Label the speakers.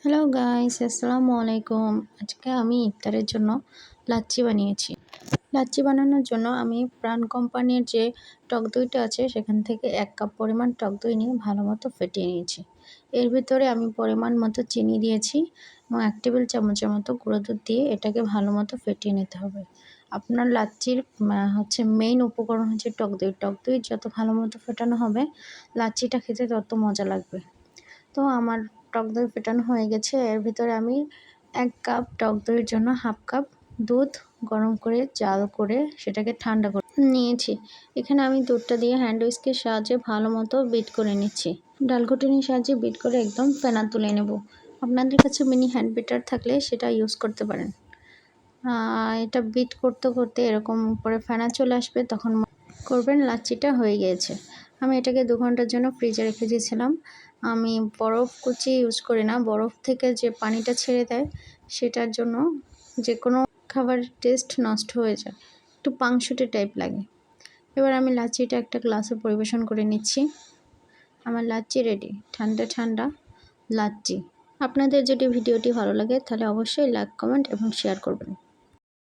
Speaker 1: Hello guys, আসসালামু আলাইকুম। আজকে আমি ইফতারের জন্য লাচ্ছি বানিয়েছি। লাচ্ছি বানানোর জন্য আমি প্রাণ কোম্পানির যে টক দইটা আছে সেখান থেকে 1 কাপ পরিমাণ টক দই নিয়ে ভালো মতো ফেটিয়ে নিয়েছি। এর ভিতরে আমি পরিমাণ মতো চিনি দিয়েছি এবং 1 টেবিল চামচের মতো গুঁড়ো দুধ দিয়ে এটাকে ভালো মতো ফেটিয়ে নিতে হবে। আপনার লাচ্ছির মেইন উপকরণ হচ্ছে টক দই। টক দই যত ভালো মতো ফেটানো হবে লাচ্ছিটা খেতে তত মজা লাগবে। তো আমার টক দই ফেটানো হয়ে গেছে। এর ভিতরে আমি 1 কাপ টক দইয়ের জন্য 1/2 কাপ দুধ গরম করে জাল করে সেটাকে ঠান্ডা করে নিয়েছি। এখানে আমি দুধটা দিয়ে হ্যান্ড হুইস্কের সাহায্যে ভালো মতো বিট করে নিচ্ছি। ডালঘুটনির সাহায্যে বিট করে একদম ফেনা তুলে নেব। আপনাদের কাছে মিনি হ্যান্ড বিটার থাকলে সেটা ইউজ করতে পারেন। এটা বিট করতে করতে এরকম উপরে ফেনা চলে আসবে, তখন করবেন লাচ্ছিটা হয়ে গিয়েছে। আমি এটাকে 2 ঘন্টার জন্য ফ্রিজে রেখে দিয়েছিলাম। আমি বরফ কুচি ইউজ করি না, বরফ থেকে যে পানিটা ছেড়ে দেয় সেটার জন্য যে কোনো খাবারের টেস্ট নষ্ট হয়ে যায়, একটু পাংশুটে টাইপ লাগে। এবার আমি লাচ্ছিটা একটা গ্লাসে পরিবেশন করে নিচ্ছি। আমার লাচ্ছি রেডি, ঠান্ডা ঠান্ডা লাচ্ছি। আপনাদের যদি ভিডিওটি ভালো লাগে তাহলে অবশ্যই লাইক, কমেন্ট এবং শেয়ার করবেন।